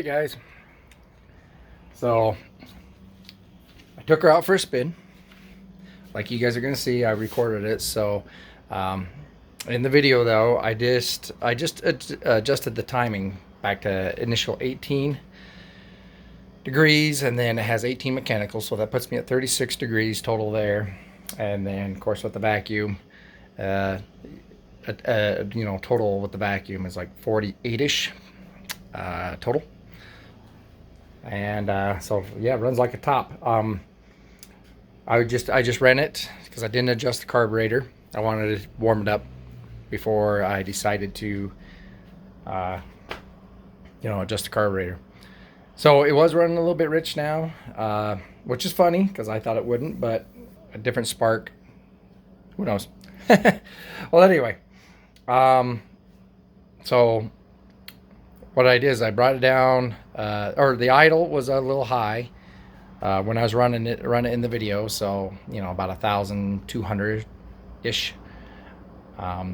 guys. So I took her out for a spin. Like you guys are gonna see, I recorded it. So in the video though, I just adjusted the timing back to initial 18 degrees, and then it has 18 mechanical, so that puts me at 36 degrees total there. And then of course with the vacuum, you know, total with the vacuum is like 48ish total. And so yeah, it runs like a top. I just ran it because I didn't adjust the carburetor. I wanted to warm it up before I decided to you know, adjust the carburetor. So it was running a little bit rich now, which is funny because I thought it wouldn't, but a different spark, who knows. Well, anyway, so what I did is I brought it down, or the idle was a little high when I was running it in the video, so you know, about 1,200 ish.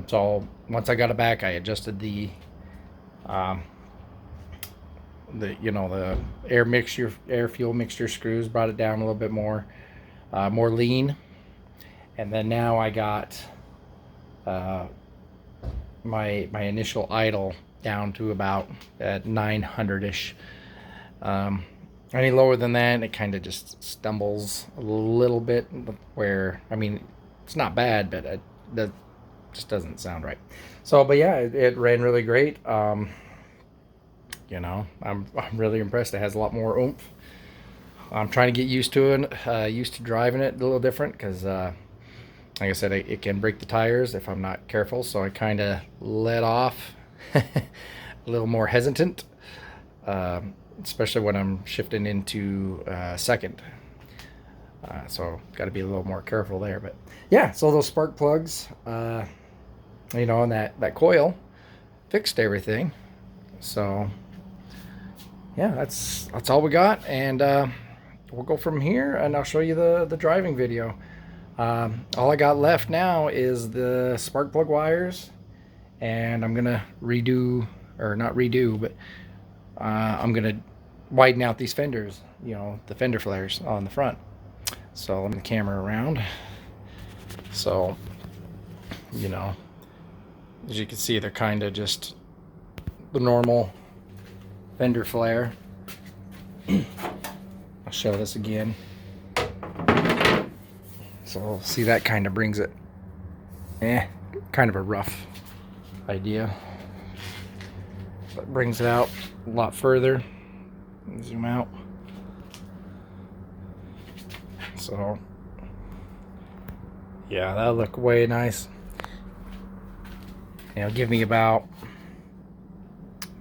So once I got it back, I adjusted the you know, the air fuel mixture screws, brought it down a little bit more lean. And then now I got my initial idle down to about at 900-ish. Any lower than that, it kind of just stumbles a little bit, where, I mean, it's not bad, but that just doesn't sound right. So, but yeah, it ran really great. You know, I'm really impressed. It has a lot more oomph. I'm trying to get used to it, used to driving it a little different, because like I said, it can break the tires if I'm not careful. So I kind of let off a little more hesitant, especially when I'm shifting into second. So got to be a little more careful there. But yeah, so those spark plugs, you know, and that coil fixed everything. So yeah, that's all we got, and we'll go from here, and I'll show you the driving video. All I got left now is the spark plug wires, and I'm gonna redo, or not redo, but I'm gonna widen out these fenders, you know, the fender flares on the front. So let me the camera around. So, you know, as you can see, they're kind of just the normal fender flare. I'll show this again. So see, that kind of brings it, kind of a rough idea, but brings it out a lot further. Zoom out. So yeah, that'll look way nice. It'll give me about,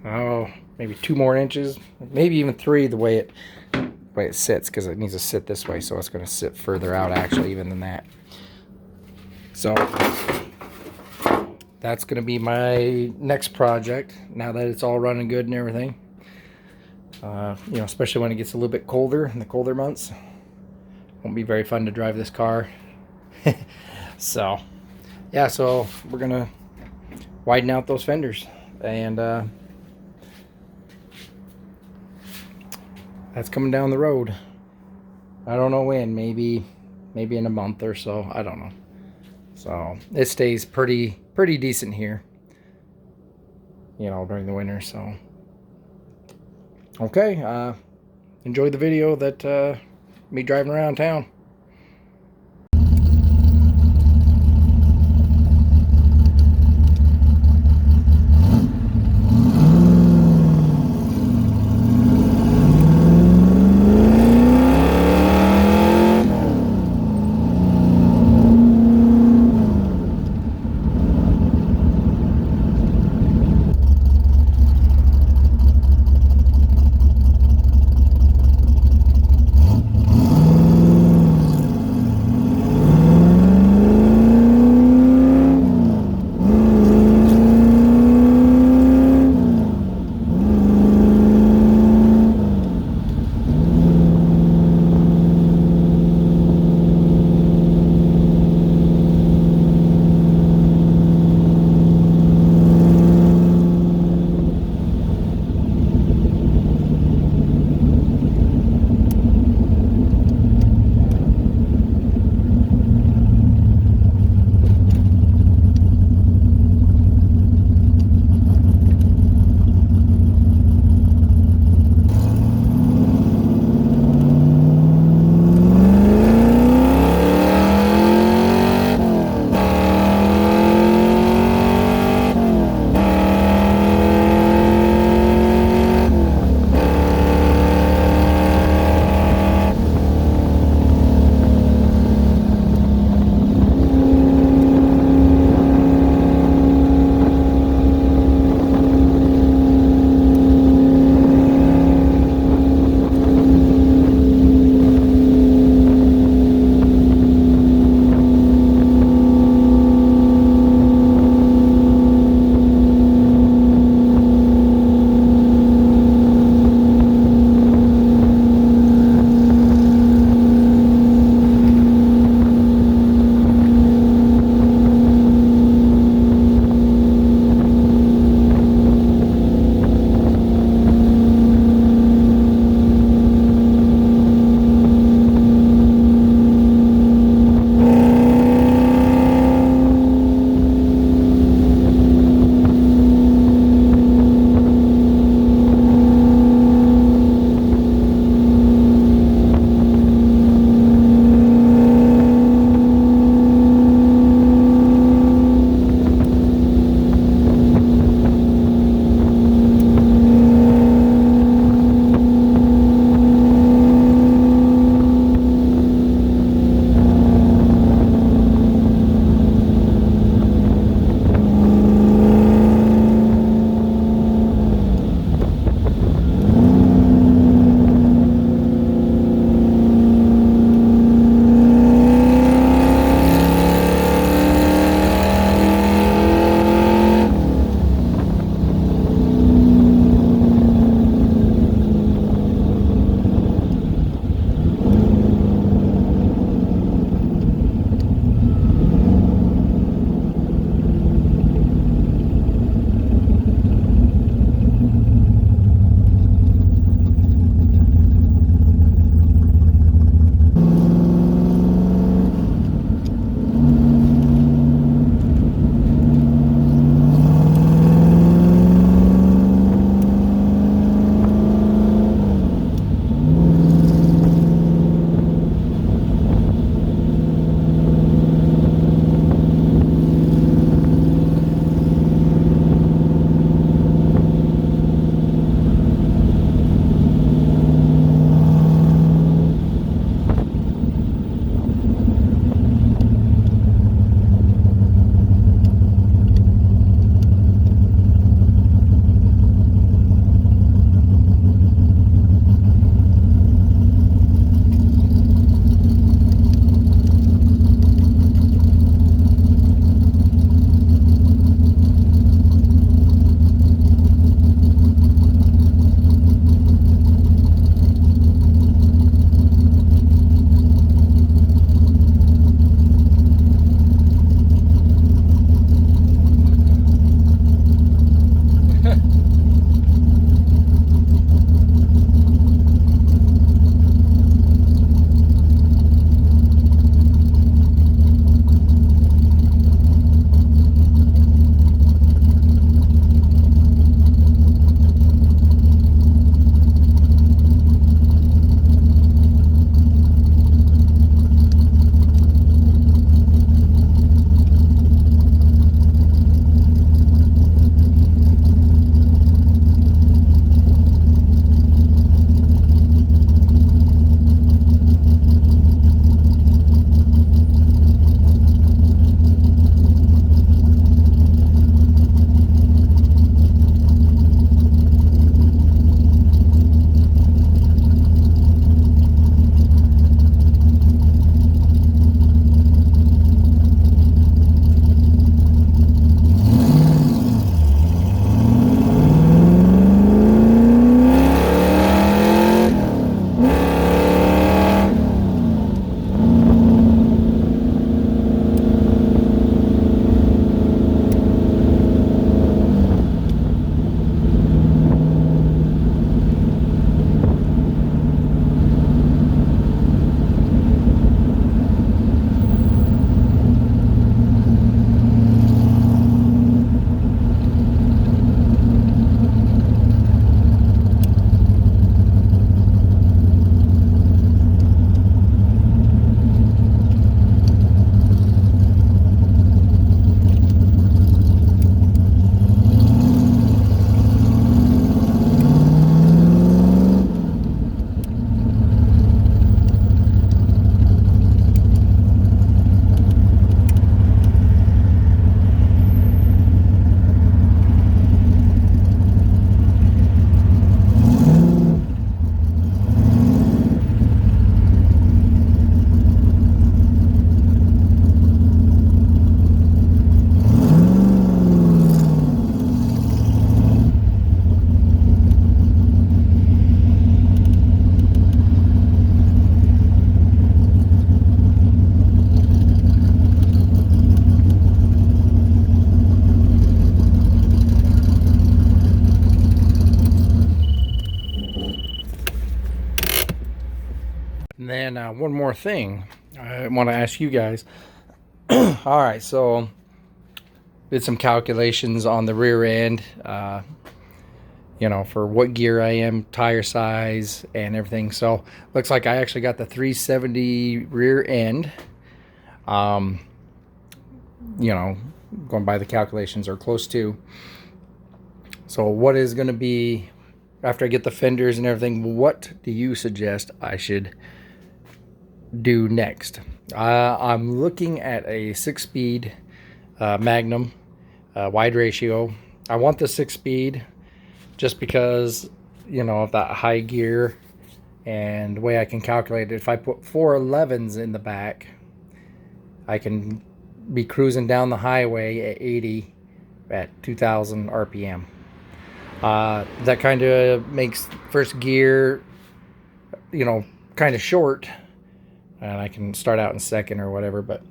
oh, maybe 2 more inches, maybe even 3, the way it sits, because it needs to sit this way, so it's going to sit further out actually even than that. So that's going to be my next project now that it's all running good and everything. You know, especially when it gets a little bit colder in the colder months. Won't be very fun to drive this car. So yeah, so we're gonna widen out those fenders, and that's coming down the road. I don't know when, maybe in a month or so, I don't know. So it stays pretty decent here, you know, during the winter. So okay, enjoy the video that me driving around town. then one more thing I want to ask you guys. All right, so did some calculations on the rear end, you know, for what gear I am, tire size, and everything. So looks like I actually got the 370 rear end. You know, going by the calculations, or close to. So what is going to be, after I get the fenders and everything, what do you suggest I should do next? I'm looking at a 6-speed Magnum wide ratio. I want the 6-speed just because, you know, of that high gear, and the way I can calculate it, if I put 411s in the back, I can be cruising down the highway at 80 at 2,000 RPM. That kind of makes first gear, you know, kind of short, and I can start out in second or whatever, but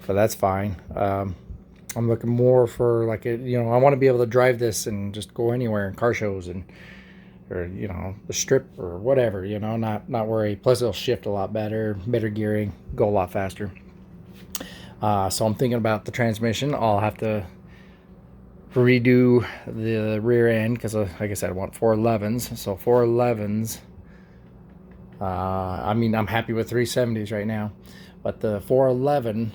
that's fine. I'm looking more for, like, you know, I want to be able to drive this and just go anywhere in car shows and, or, you know, the strip or whatever, you know, not worry. Plus it'll shift a lot better gearing, go a lot faster. So I'm thinking about the transmission. I'll have to redo the rear end because, like I said, I want 411s. So 411s. I mean, I'm happy with 370s right now, but the 411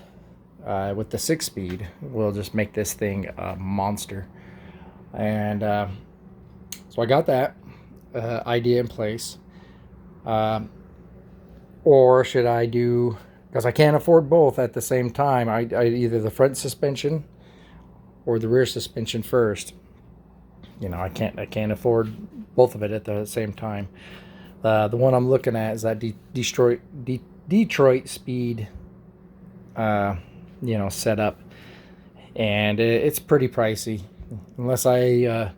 with the 6-speed will just make this thing a monster. And so I got that idea in place. Or should I do, because I can't afford both at the same time, I either the front suspension or the rear suspension first. You know, I can't afford both of it at the same time. The one I'm looking at is that Detroit speed, you know, setup, and it's pretty pricey unless I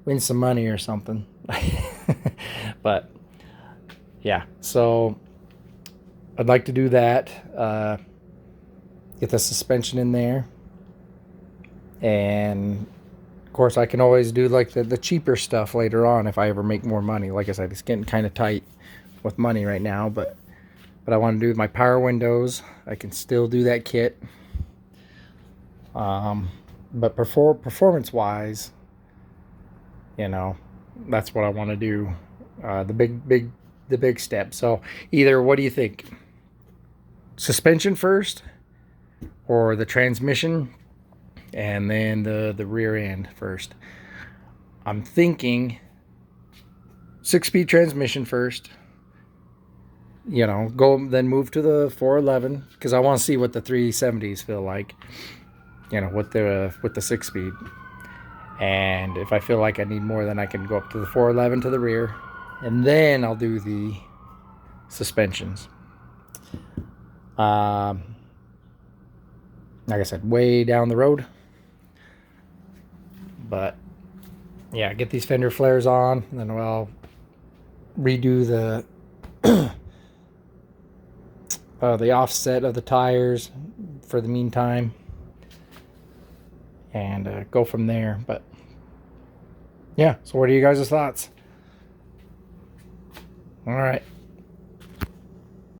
win some money or something. But yeah, so I'd like to do that, get the suspension in there, and of course I can always do like the cheaper stuff later on if I ever make more money. Like I said, it's getting kind of tight with money right now, but I want to do my power windows. I can still do that kit, but performance wise, you know, that's what I want to do, the big step. So either, what do you think, suspension first or the transmission and then the rear end first? I'm thinking 6-speed transmission first, you know, then move to the 411, because I want to see what the 370s feel like, you know, with the 6-speed. And if I feel like I need more, then I can go up to the 411 to the rear, and then I'll do the suspensions. Like I said, way down the road. But yeah, get these fender flares on, and then I'll redo the the offset of the tires for the meantime, and go from there. But yeah, so what are you guys' thoughts? All right.